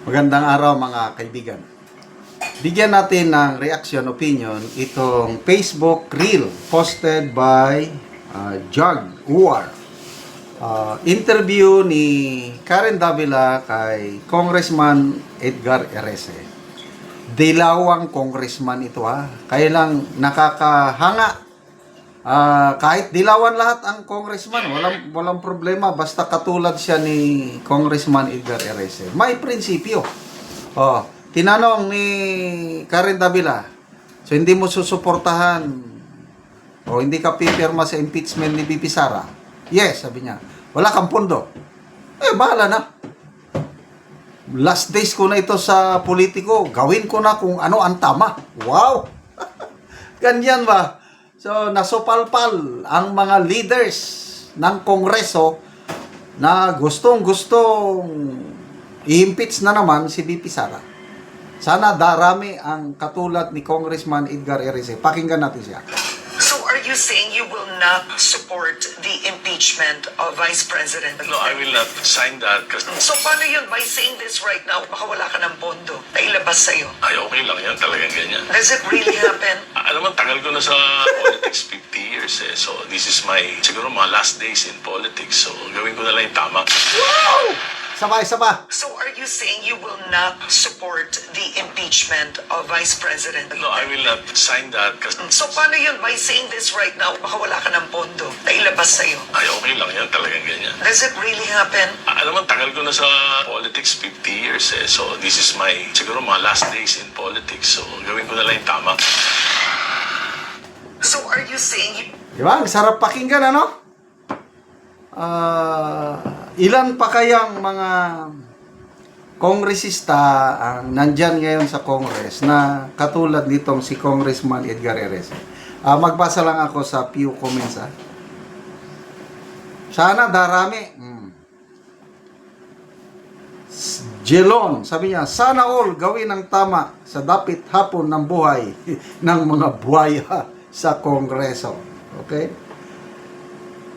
Magandang araw mga kaibigan. Bigyan natin ng reaction opinion itong Facebook Reel posted by Jaguar. Interview ni Karen Davila kay Congressman Edgar Erese. Dilawang congressman ito Kaya lang nakakahanga. Kahit dilawan lahat ang congressman, walang problema basta katulad siya ni Congressman Edgar Erese. May prinsipyo. Tinanong ni Karen Davila, so hindi mo susuportahan o hindi ka pipirma sa impeachment ni BP Sara? Yes, sabi niya. Wala kang pondo. Bahala na. Last days ko na ito sa politiko. Gawin ko na kung ano ang tama. Wow! Ganyan ba? So, nasupalpal ang mga leaders ng Kongreso na gustong-gustong i-impeach na naman si BP Sara. Sana darami ang katulad ni Congressman Edgar Erese. Pakinggan natin siya. So are you saying you will not support the impeachment of Vice President? No, I will not sign that. So paano yun? By saying this right now, baka wala ka ng pondo na ilabas sa'yo. Ay, okay lang yan. Talagang ganyan. Does it really happen? Alam mo, tagal ko na sa politics, 50 years eh. So, this is my, siguro mga last days in politics. So, gawin ko na lang yung tama. Wow! Sabay-saba. So are you saying you will not support the impeachment of Vice President? No, I will not sign that. So paano yun? By saying this right now, baka wala ka ng pondo na ilabas sa'yo. Ay, okay lang yan. Talagang ganyan. Does it really happen? Alam mo, tagal ko na sa politics, 50 years eh. So, this is my, siguro mga last days in politics. So, gawin ko na lang yung tama. So are you saying Diba? Ang sarap pakinggan, ano? Ilan pa kayang mga kongresista ang nandyan ngayon sa Congress na katulad nitong si Congressman Edgar Erese? Magbasa lang ako sa few comments. Sana darami. Jelon, sabi niya, sana all gawin ang tama sa dapit hapon ng buhay ng mga buhaya sa Kongreso. Okay?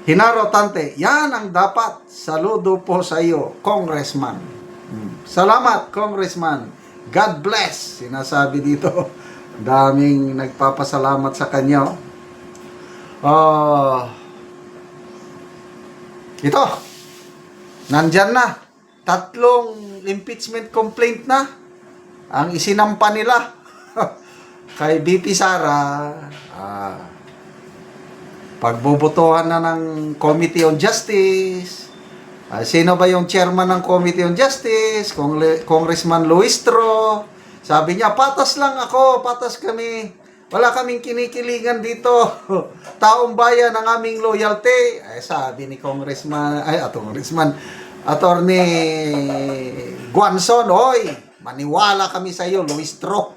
Hinaro Tante, yan ang dapat. Saludo po sa iyo, Congressman. Salamat, Congressman. God bless. Sinasabi dito. Daming nagpapasalamat sa kanya. Ito. Nandyan na. 3 impeachment complaint na ang isinampa nila kay BP Sara. Pagbobotohan na ng Committee on Justice. Sino ba yung chairman ng Committee on Justice? Congressman Luistro. Sabi niya, patas lang ako, patas kami. Wala kaming kinikilingan dito. Taong bayan ang aming loyalty. Sabi ni Attorney Guanzon, oy, maniwala kami sa iyo, Luistro.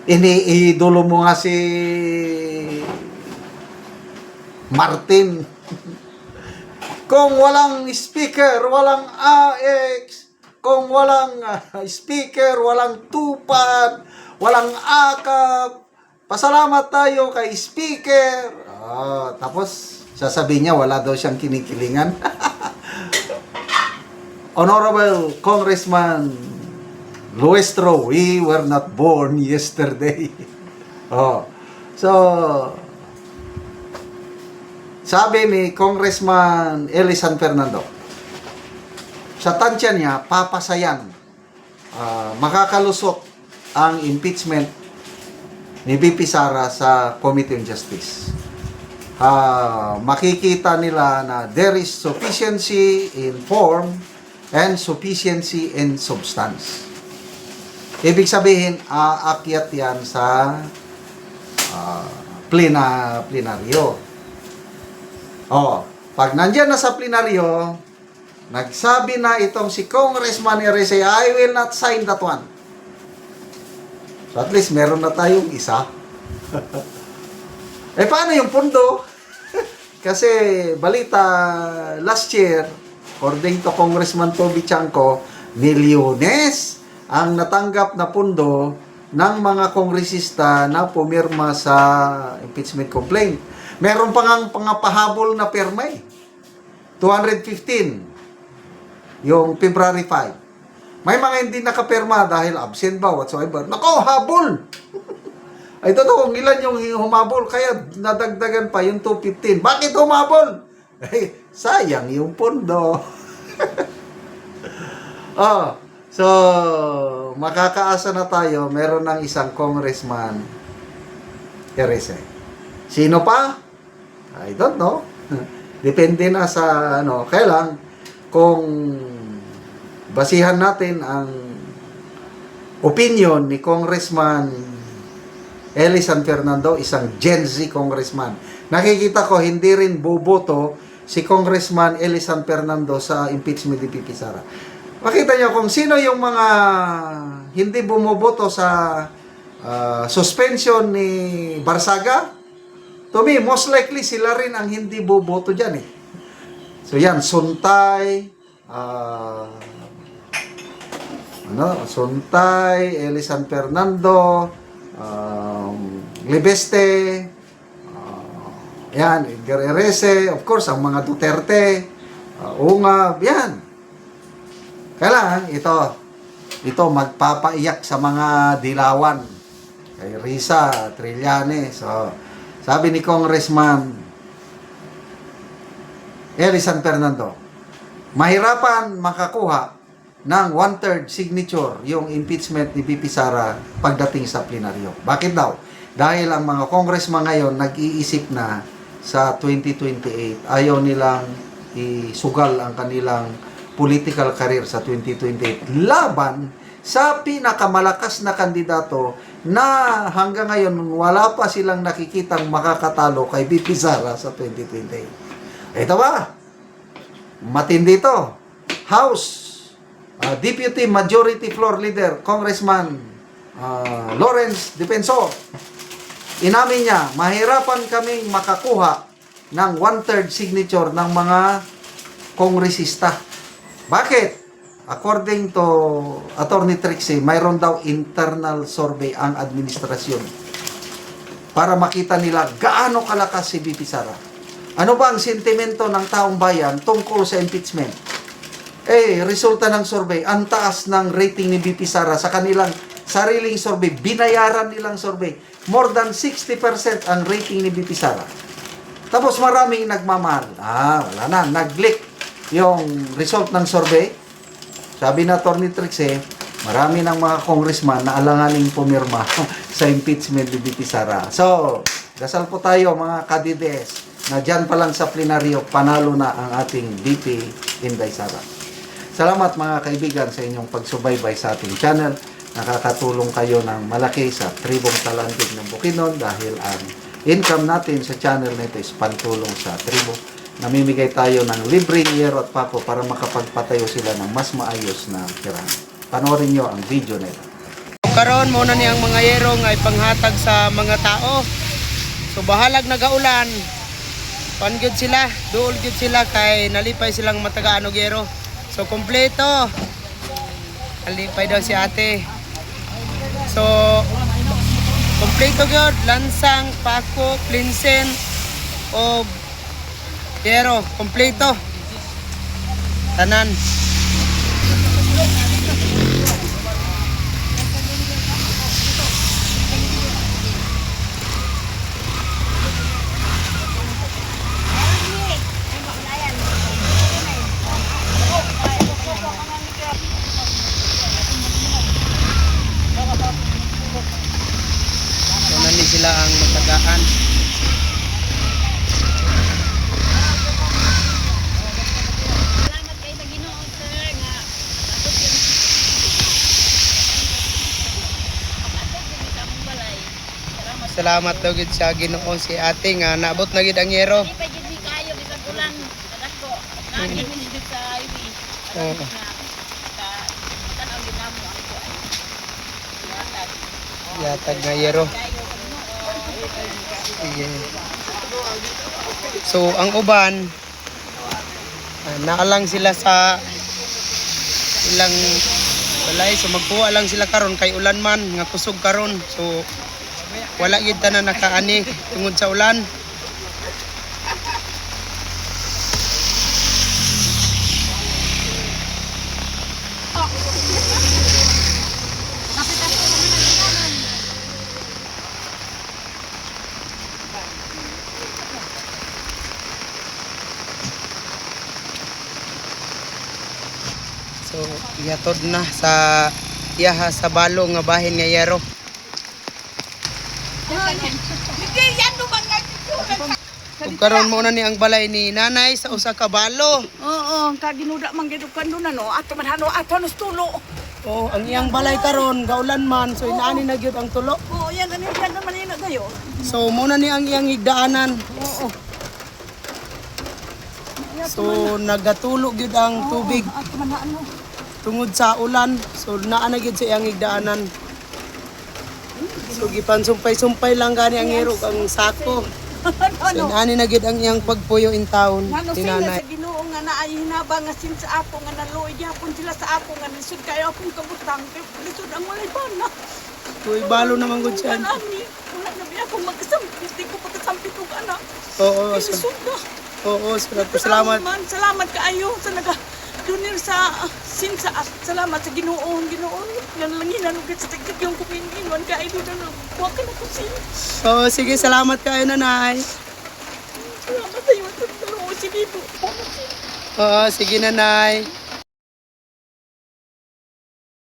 Iniidolo mo nga si Martin. Kung walang speaker, walang AX. Kung walang speaker, walang tupad, walang akap. Pasalamat tayo kay speaker. Tapos, sasabihin niya, wala daw siyang kinikilingan. Honorable Congressman Luistro, we were not born yesterday. So, sabi ni Congressman Elisan Fernando, sa tansya niya, papasayan, makakalusot ang impeachment ni BP Sara sa Committee on Justice. Makikita nila na there is sufficiency in form and sufficiency in substance. Ibig sabihin, aakyat yan sa plenaryo. Pag nandyan na sa plenaryo, nagsabi na itong si Congressman Erese, I will not sign that one. So at least meron na tayong isa. Paano yung pondo? Kasi balita last year, according to Congressman Toby Chanco, milyones ang natanggap na pondo ng mga kongresista na pumirma sa impeachment complaint. Meron pa ngang pangapahabol na pirma 215. yung February 5. May mga hindi nakapirma dahil absent ba whatsoever. Nako, habol! Ay totoo, ilan yung humabol, kaya nadagdagan pa yung 215. Bakit humabol? Eh, sayang yung pondo. So, makakaasa na tayo, meron ng isang congressman, Erese. Sino pa? I don't know. Depende na sa, kailang, kung basihan natin ang opinion ni Congressman Eli San Fernando, isang Gen Z congressman. Nakikita ko, hindi rin boboto si Congressman Eli San Fernando sa impeachment ni Pipi Sara. Makita niyo kung sino yung mga hindi bumoboto sa suspension ni Barsaga. To me, most likely sila rin ang hindi boboto dyan eh. So yan, Suntay, Suntay, Eli San Fernando, Libeste, yan, Edgar Erese, of course, ang mga Duterte, Ungab, yan. Kailangan, ito magpapaiyak sa mga dilawan. Kay Risa, Trillanes. So, sabi ni Congressman Eli San Fernando, mahirapan makakuha ng 1/3 signature yung impeachment ni Pipi Sara pagdating sa plenaryo. Bakit daw? Dahil ang mga congressman ngayon nag-iisip na sa 2028, ayaw nilang isugal ang kanilang political career sa 2028 laban sa pinakamalakas na kandidato na hanggang ngayon wala pa silang nakikitang makakatalo kay Pipi Sara sa 2028. Ito ba? Matindi to. House Deputy Majority Floor Leader Congressman Lawrence Defensor. Inamin niya, mahirapan kaming makakuha ng 1/3 signature ng mga kongresista. Bakit? According to Attorney Trixie, mayroon daw internal survey ang administrasyon para makita nila gaano kalakas si Pipi Sara. Ano ba ang sentimento ng taong bayan tungkol sa impeachment? Resulta ng survey, ang taas ng rating ni Pipi Sara sa kanilang sariling survey, binayaran nilang survey. More than 60% ang rating ni Pipi Sara. Tapos maraming nagmamahal. Wala na, nag-leak yung result ng survey. Sabi na Attorney Trixie, marami ng mga congressman na alanganing pumirma sa impeachment ni Pipi Sara. So, dasal po tayo mga kadides na dyan pa lang sa plenaryo, panalo na ang ating VP Inday Sara. Salamat mga kaibigan sa inyong pagsubaybay sa ating channel. Nakakatulong kayo ng malaki sa tribong talandig ng Bukidnon dahil ang income natin sa channel na ito is pantulong sa tribo. Namimigay tayo ng libreng yero at pako para makapagpatayo sila ng mas maayos na tirahan. Panoorin nyo ang video na ito. Karon mo na niyang mga yero nga ipanghatag sa mga tao. So bahalag nagaulan, pangyod sila, duol gyud sila kay nalipay silang matagaan og yero. So kompleto. Nalipay daw si ate. So kompleto gyud, lansang, pako, plinsen o yero, kompleto. Tanan. So nani sila ang matagaan. Salamat daw gid sa Ginoo si ate nga naabot na gid ang yero. Di pa gid ni kayo bisag ulan kadako. Nagi mi dito sa highway. Oo. Tanaw gid namo ang kuan. Yatag na yero. Sige. So ang uban naalang sila sa ilang balay, so magkuha lang sila karon kay ulan man nga kusog karon. So wala gid tanan nakaani tungod sa ulan. So ihatod na sa iyaha sa balo nga bahin nga yero. Ug karon mo na ni ang balay ni nanay sa usa ka balo. Oo, kaginuda man gid kan do na no. Ato man hano ato nos tulo. Oh, ang iyang balay karon gaulan man so inaani na gyud ang tulo. Oo, yan naman ina dayo. So muna ni ang iyang higdaanan. Oo. So nagatulo gyud ang tubig Ato man ano. tungod sa ulan. So naa na gyud sa iyang higdaanan. So gipansumpay-sumpay lang gani ang hirog ang sako. So inaani na gyud ang iyang pagpuyo in town Ngano ni sila nanay. sa Ginoo nga naay hinabang nga sin sa apo nga naluoy gyapon sila sa apo nga lisod kayo akong kabutang kay lisod ang walay bana. Uy, balo naman gud siya. Ani, wala na biya akong magkasampit, di ko pagkasampit og anak. Oo, Lisod na. oo, salamat. Man, salamat kaayo sa naga dunir sa sin sa salamat sa Ginoo, Ginoo. Yan lang hinanugit sa tigit yung kuminginon kay do na wa ka na ko sin. Oo, sige, salamat kayo nanay. Salamat sa iyo sa tulong si Bibo. Oo, sige nanay.